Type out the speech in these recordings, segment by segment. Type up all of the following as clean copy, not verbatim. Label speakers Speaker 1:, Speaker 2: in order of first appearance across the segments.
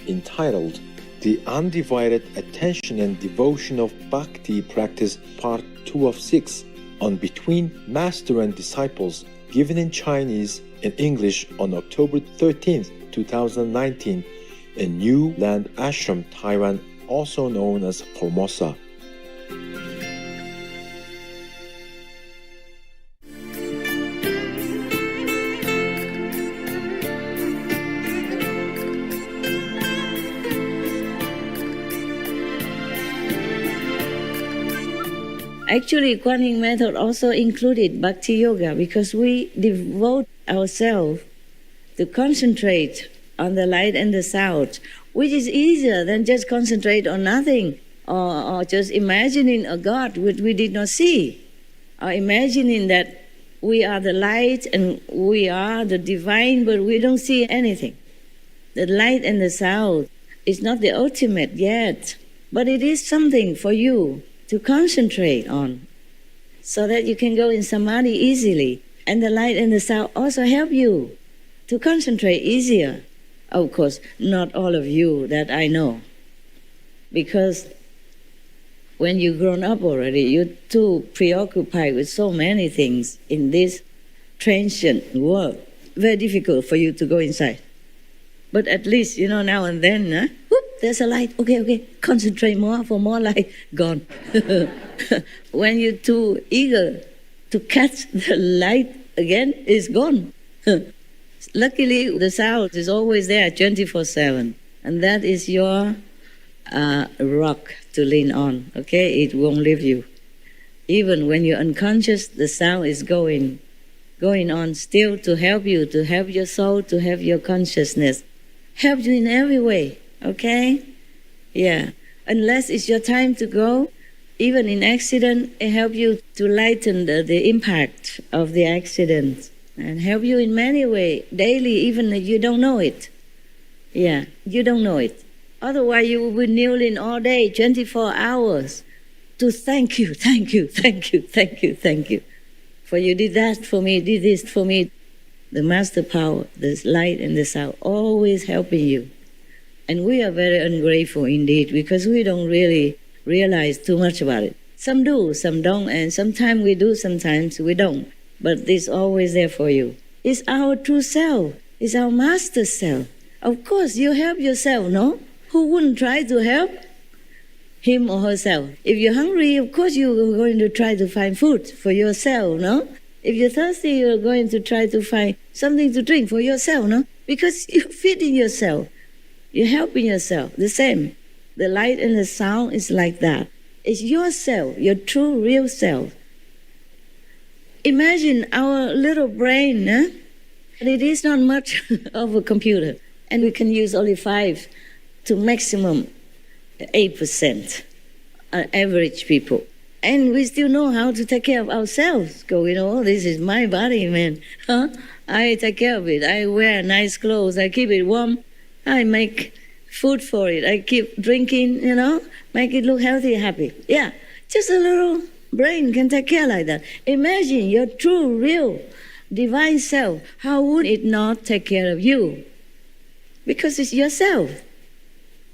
Speaker 1: entitled The Undivided Attention and Devotion of Bhakti Practice Part 2 of 6 on Between Master and Disciples, given in Chinese and English on October 13, 2019 in New Land Ashram, Taiwan, also known as Formosa.
Speaker 2: Actually, Kuan Yin method also included Bhakti Yoga because we devote ourselves to concentrate on the light and the sound, which is easier than just concentrate on nothing or just imagining a God which we did not see, or imagining that we are the light and we are the divine, but we don't see anything. The light and the sound is not the ultimate yet, but it is something for you to concentrate on so that you can go in samadhi easily. And the light and the sound also help you to concentrate easier. Of course, not all of you that I know, because when you've grown up already, you're too preoccupied with so many things in this transient world. Very difficult for you to go inside. But at least, now and then, whoop, there's a light. Okay, concentrate more for more light. Gone. When you're too eager to catch the light again, it's gone. Luckily, the sound is always there 24/7. And that is your rock to lean on, okay? It won't leave you. Even when you're unconscious, the sound is going on still to help you, to help your soul, to help your consciousness. Help you in every way, okay? Yeah. Unless it's your time to go, even in accident, it helps you to lighten the impact of the accident and help you in many ways, daily, even if you don't know it. Yeah, you don't know it. Otherwise, you will be kneeling all day, 24 hours, to thank you. For you did that for me, did this for me. The master power, the light and the sound, always helping you. And we are very ungrateful indeed because we don't really realize too much about it. Some do, some don't, and sometimes we do, sometimes we don't. But it's always there for you. It's our true self. It's our master self. Of course, you help yourself, no? Who wouldn't try to help him or herself? If you're hungry, of course you're going to try to find food for yourself, no? If you're thirsty, you're going to try to find something to drink for yourself, no? Because you're feeding yourself. You're helping yourself. The same. The light and the sound is like that. It's yourself, your true, real self. Imagine our little brain, it is not much of a computer. And we can use only 5 to maximum 8% average people. And we still know how to take care of ourselves. This is my body, man. I take care of it. I wear nice clothes. I keep it warm. I make food for it. I keep drinking, make it look healthy, happy. Yeah, just a little brain can take care like that. Imagine your true, real, divine self. How would it not take care of you? Because it's yourself.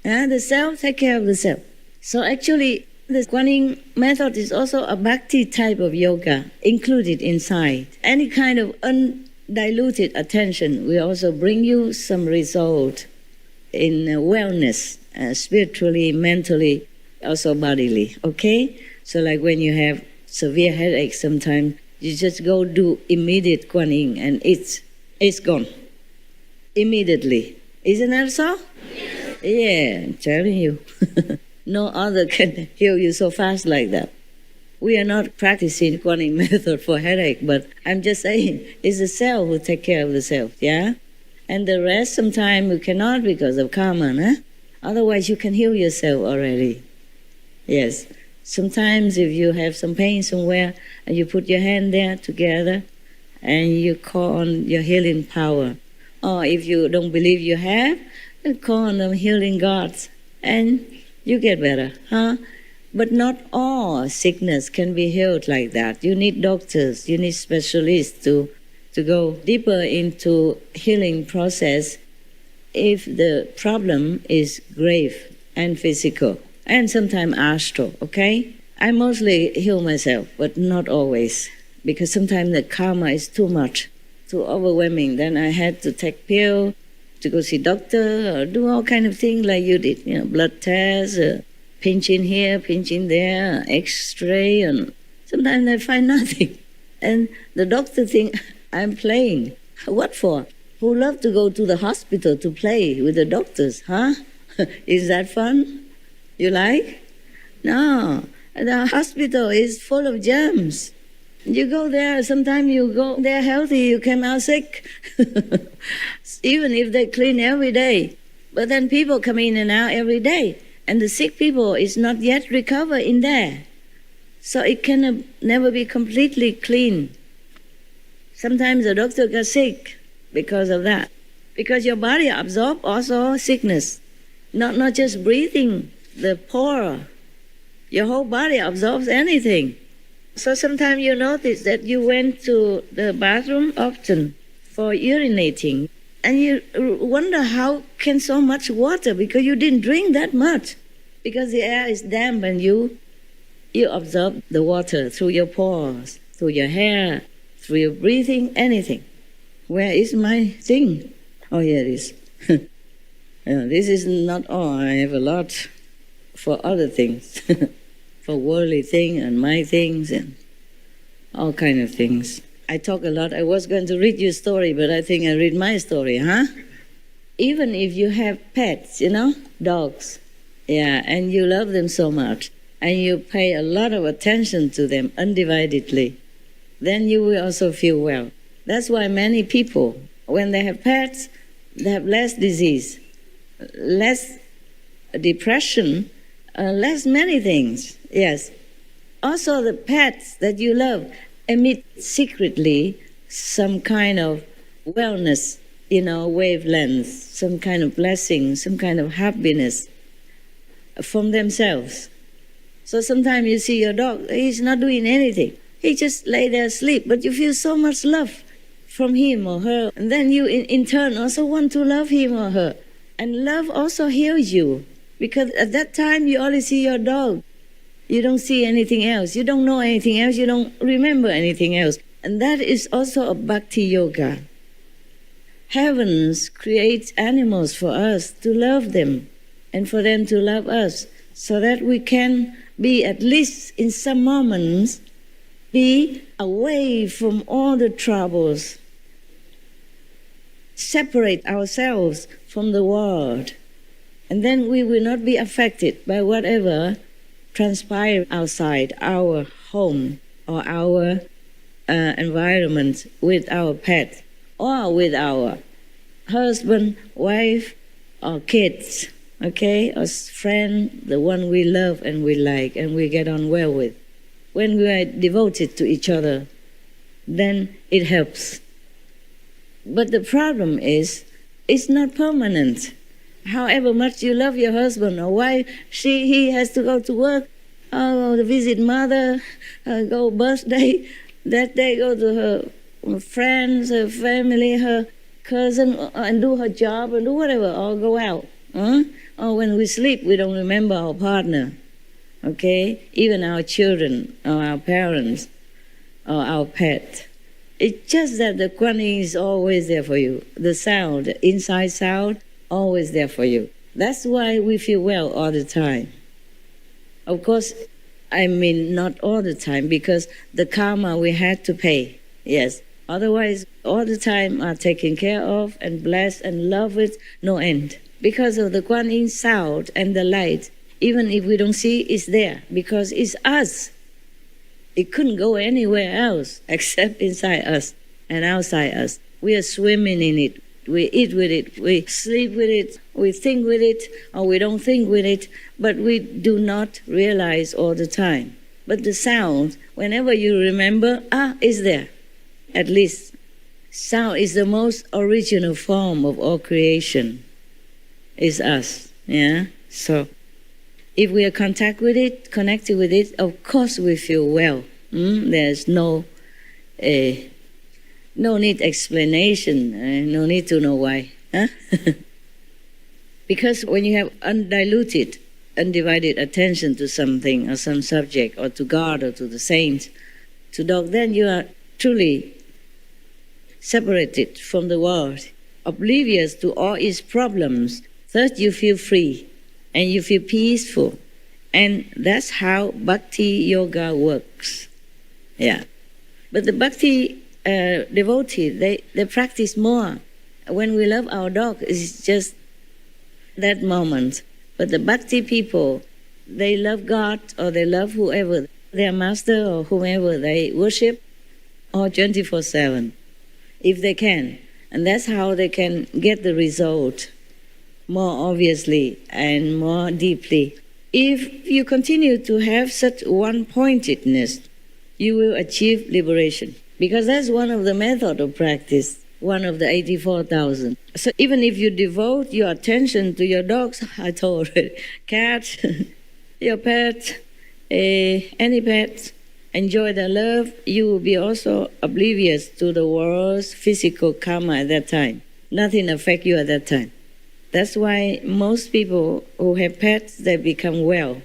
Speaker 2: The self take care of the self. So actually, the Kuan Yin method is also a bhakti type of yoga included inside. Any kind of undiluted attention will also bring you some result in wellness, spiritually, mentally, also bodily, okay? So like when you have severe headache sometimes, you just go do immediate Kuan Yin and it's gone. Immediately. Isn't that so? Yeah, I'm telling you. No other can heal you so fast like that. We are not practicing Kuan Yin method for headache, but I'm just saying it's the self who take care of the self, yeah? And the rest sometimes you cannot because of karma, Otherwise you can heal yourself already. Yes. Sometimes if you have some pain somewhere and you put your hand there together and you call on your healing power. Or if you don't believe you have, then call on the healing gods and you get better, But not all sickness can be healed like that. You need doctors, you need specialists to go deeper into healing process if the problem is grave and physical and sometimes astral, okay? I mostly heal myself, but not always, because sometimes the karma is too much, too overwhelming. Then I had to take pill, to go see doctor, or do all kind of things like you did, blood tests, pinch in here, pinch in there, X-ray, and sometimes I find nothing. And the doctor think I'm playing. What for? Who love to go to the hospital to play with the doctors, huh? Is that fun? You like? No. The hospital is full of germs. You go there, sometimes you go there healthy, you come out sick. Even if they clean every day. But then people come in and out every day. And the sick people is not yet recovered in there. So it can never be completely clean. Sometimes the doctor got sick because of that. Because your body absorbs also sickness. Not just breathing, the pore. Your whole body absorbs anything. So sometimes you notice that you went to the bathroom often for urinating. And you wonder how can so much water, because you didn't drink that much. Because the air is damp and you absorb the water through your pores, through your hair, through your breathing, anything. Where is my thing? Oh, here it is. This is not all. I have a lot for other things. For worldly things and my things and all kind of things. I talk a lot. I was going to read you a story, but I think I read my story, huh? Even if you have pets, dogs, and you love them so much, and you pay a lot of attention to them undividedly, then you will also feel well. That's why many people, when they have pets, they have less disease, less depression, less many things. Yes. Also the pets that you love emit secretly some kind of wellness, wavelengths, some kind of blessing, some kind of happiness from themselves. So sometimes you see your dog, he's not doing anything. He just lay there asleep, but you feel so much love from him or her. And then you in turn also want to love him or her. And love also heals you. Because at that time you only see your dog. You don't see anything else. You don't know anything else. You don't remember anything else. And that is also a bhakti yoga. Heavens creates animals for us to love them and for them to love us, so that we can be, at least in some moments, be away from all the troubles. Separate ourselves from the world. And then we will not be affected by whatever transpires outside our home or our environment with our pet or with our husband, wife, or kids, okay, or friend, the one we love and we like and we get on well with. When we are devoted to each other, then it helps. But the problem is, it's not permanent. However much you love your husband or wife, he has to go to work, to visit mother, go birthday, that day go to her friends, her family, her cousin, and do her job and do whatever, or go out. Or when we sleep, we don't remember our partner, okay? Even our children, or our parents, or our pet. It's just that the Kuan Yin is always there for you. The sound, the inside sound, always there for you. That's why we feel well all the time. Of course, I mean not all the time, because the karma we had to pay, yes. Otherwise, all the time are taken care of and blessed and loved with no end. Because of the Kuan Yin sound and the light, even if we don't see, it's there, because it's us. It couldn't go anywhere else except inside us and outside us. We are swimming in it. We eat with it, we sleep with it, we think with it, or we don't think with it, but we do not realize all the time. But the sound, whenever you remember, it's there. At least, sound is the most original form of all creation. It's us, yeah? So, if we are connected with it, of course we feel well. There's no need explanation, no need to know why. Huh? Because when you have undiluted, undivided attention to something or some subject or to God or to the saints, to dog, then you are truly separated from the world, oblivious to all its problems. Thus you feel free and you feel peaceful. And that's how Bhakti Yoga works. Yeah. But the Bhakti devotee, they practice more. When we love our dog, it's just that moment. But the Bhakti people, they love God or they love whoever, their master or whomever they worship, or 24/7, if they can. And that's how they can get the result more obviously and more deeply. If you continue to have such one-pointedness, you will achieve liberation. Because that's one of the methods of practice, one of the 84,000. So even if you devote your attention to your dogs, I told already, cat, your pet, any pet, enjoy their love, you will be also oblivious to the world's physical karma at that time. Nothing affects you at that time. That's why most people who have pets, they become well.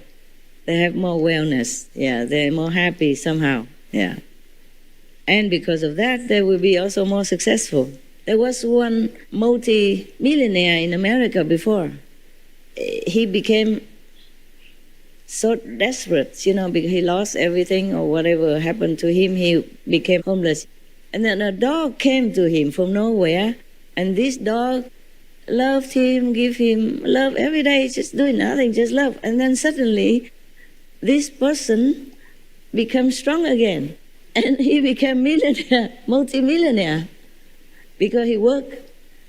Speaker 2: They have more wellness. Yeah, they're more happy somehow. Yeah. And because of that, they will be also more successful. There was one multi-millionaire in America before. He became so desperate, because he lost everything or whatever happened to him, he became homeless. And then a dog came to him from nowhere, and this dog loved him, give him love every day, just doing nothing, just love. And then suddenly, this person becomes strong again. And he became millionaire, multi-millionaire. Because he worked,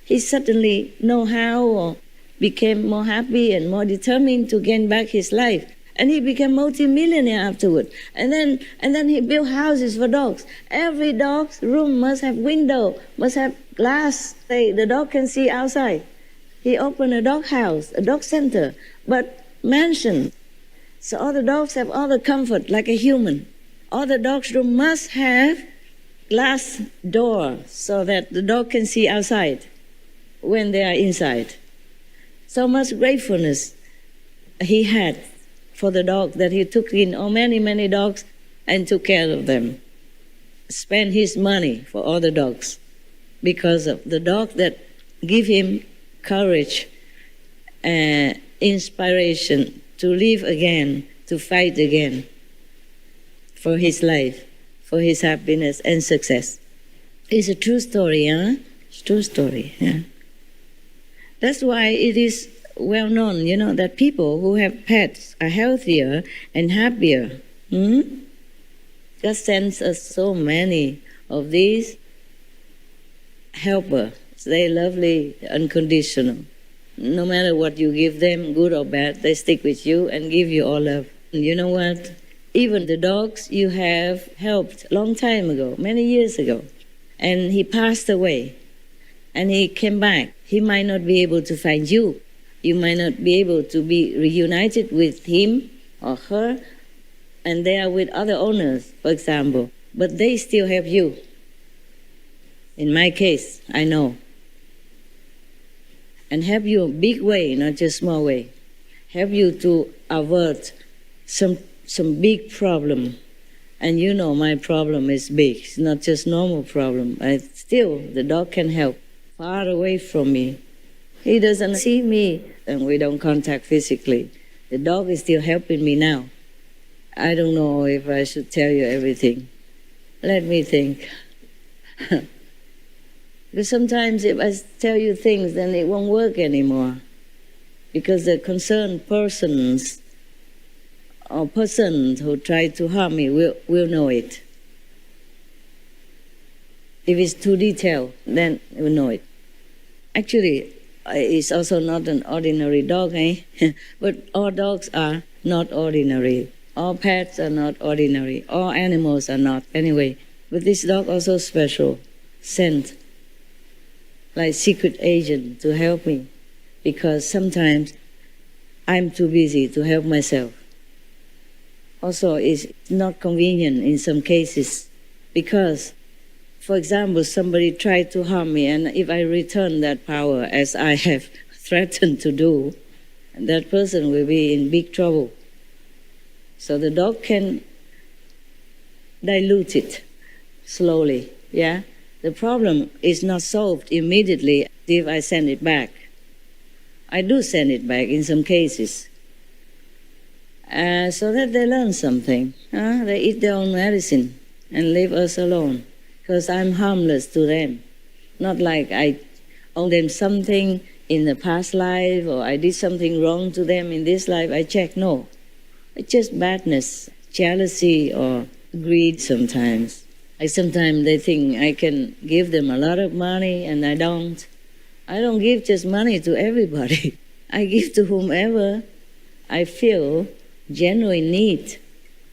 Speaker 2: he suddenly know how or became more happy and more determined to gain back his life. And he became multi-millionaire afterward. And then he built houses for dogs. Every dog's room must have window, must have glass. The dog can see outside. He opened a dog house, a dog center, but mansion. So all the dogs have all the comfort like a human. All the dogs' room must have glass door so that the dog can see outside when they are inside. So much gratefulness he had for the dog that he took in many, many dogs and took care of them. Spent his money for all the dogs because of the dog that give him courage and inspiration to live again, to fight again for his life, for his happiness and success. It's a true story, huh? It's a true story, yeah. That's why it is well known, that people who have pets are healthier and happier. God sends us so many of these helpers. They're lovely, unconditional. No matter what you give them, good or bad, they stick with you and give you all love. And you know what? Even the dogs you have helped a long time ago, many years ago, and he passed away, and he came back. He might not be able to find you. You might not be able to be reunited with him or her, and they are with other owners, for example, but they still have you. In my case, I know. And help you in a big way, not just small way. Help you to avert some big problem. And my problem is big. It's not just normal problem. Still, the dog can help far away from me. He doesn't see me, and we don't contact physically. The dog is still helping me now. I don't know if I should tell you everything. Let me think. Because sometimes if I tell you things, then it won't work anymore. Because the concerned persons or persons who try to harm me will know it. If it's too detailed, then we'll know it. Actually, it's also not an ordinary dog, but all dogs are not ordinary. All pets are not ordinary. All animals are not, anyway. But this dog also special, sent like secret agent to help me, because sometimes I'm too busy to help myself. Also, it's not convenient in some cases because, for example, somebody tried to harm me, and if I return that power as I have threaten to do, that person will be in big trouble. So the dog can dilute it slowly, yeah? The problem is not solved immediately if I send it back. I do send it back in some cases. So that they learn something. They eat their own medicine and leave us alone. Because I'm harmless to them. Not like I owe them something in the past life or I did something wrong to them in this life. I check, no. It's just badness, jealousy or greed sometimes. Like sometimes they think I can give them a lot of money and I don't. I don't give just money to everybody. I give to whomever I feel genuine need.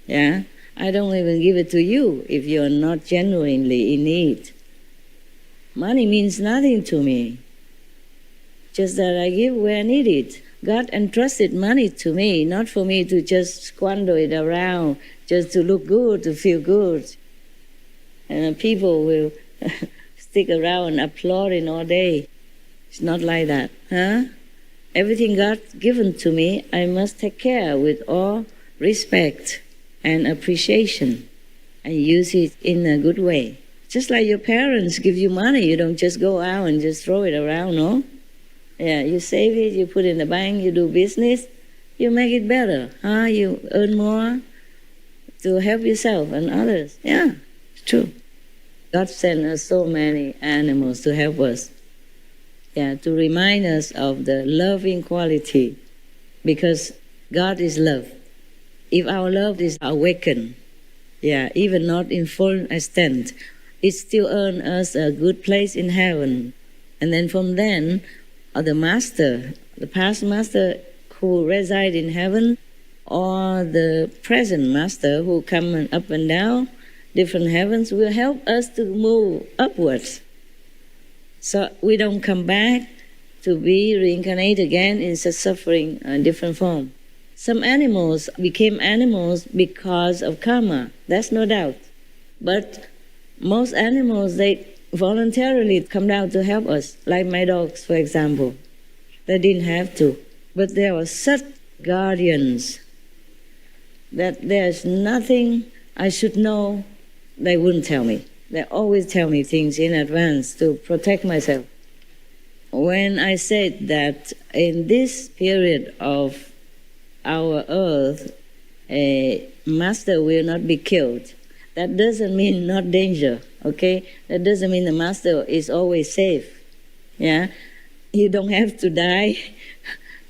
Speaker 2: Yeah? I don't even give it to you if you're not genuinely in need. Money means nothing to me. Just that I give where I need it. God entrusted money to me, not for me to just squander it around, just to look good, to feel good. And people will stick around applauding all day. It's not like that. Everything God given to me, I must take care with all respect and appreciation and use it in a good way. Just like your parents give you money, you don't just go out and just throw it around, no? Yeah, you save it, you put it in the bank, you do business, you make it better. You earn more to help yourself and others. Yeah, it's true. God sent us so many animals to help us. Yeah, to remind us of the loving quality, because God is love. If our love is awakened, yeah, even not in full extent, it still earns us a good place in heaven. And then from then, the master, the past master who reside in heaven, or the present master who come up and down different heavens, will help us to move upwards. So we don't come back to be reincarnated again in such suffering in different form. Some animals became animals because of karma, that's no doubt. But most animals, they voluntarily come down to help us, like my dogs, for example. They didn't have to. But there were such guardians that there's nothing I should know they wouldn't tell me. They always tell me things in advance to protect myself. When I said that in this period of our earth, a master will not be killed, that doesn't mean not danger, okay? That doesn't mean the master is always safe, yeah? You don't have to die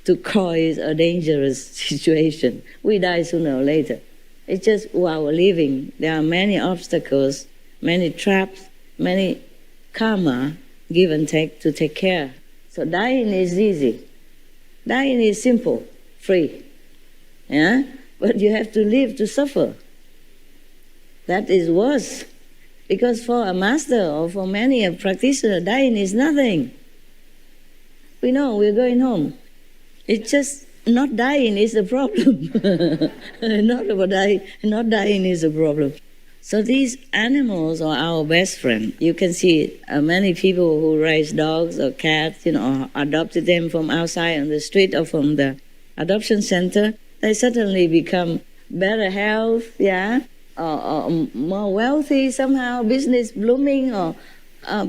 Speaker 2: to cause a dangerous situation. We die sooner or later. It's just while we're living, there are many obstacles, many traps, many karma, give and take, to take care. So dying is easy. Dying is simple, free. Yeah? But you have to live to suffer. That is worse. Because for a master or for many a practitioner, dying is nothing. We know we're going home. It's just not dying is the problem. Not dying is the problem. So these animals are our best friend. You can see many people who raise dogs or cats, or adopted them from outside on the street or from the adoption center. They suddenly become better health, yeah, or more wealthy somehow, business blooming, or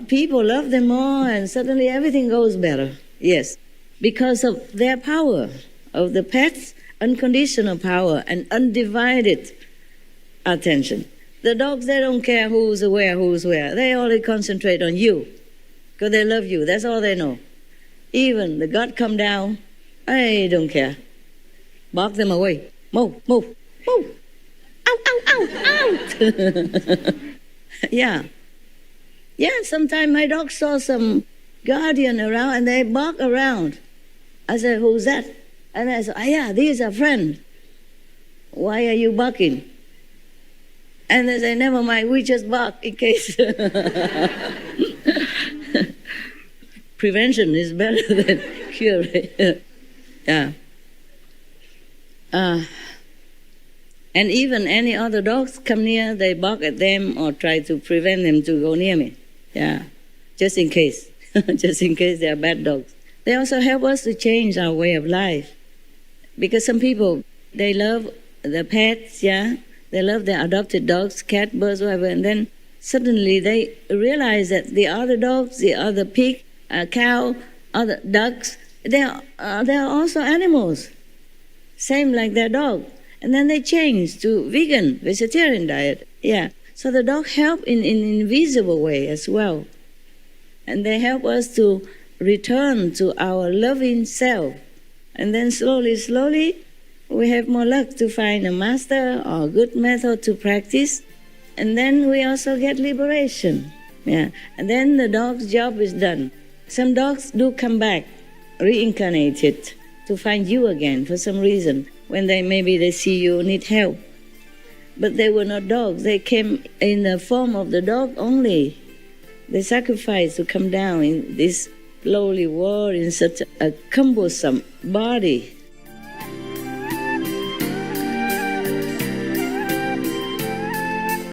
Speaker 2: people love them more, and suddenly everything goes better. Yes, because of their power, of the pet's unconditional power and undivided attention. The dogs, they don't care who's where. They only concentrate on you because they love you. That's all they know. Even the God come down, I don't care. Bark them away. Move. Out. Yeah, sometimes my dog saw some guardian around and they bark around. I said, who's that? And I said, yeah, these are friends. Why are you barking? And they say, never mind, we just bark in case. Prevention is better than cure. Yeah. And even any other dogs come near, they bark at them or try to prevent them to go near me. Yeah, just in case. Just in case they are bad dogs. They also help us to change our way of life. Because some people, they love the pets, yeah? They love their adopted dogs, cat, birds, whatever, and then suddenly they realize that the other dogs, the other pig, cow, other ducks, they are also animals, same like their dog. And then they change to vegan, vegetarian diet. Yeah. So the dog help in invisible way as well. And they help us to return to our loving self. And then slowly, we have more luck to find a master or a good method to practice. And then we also get liberation. Yeah. And then the dog's job is done. Some dogs do come back, reincarnated, to find you again for some reason, when they see you need help. But they were not dogs. They came in the form of the dog only. They sacrificed to come down in this lowly world in such a cumbersome body.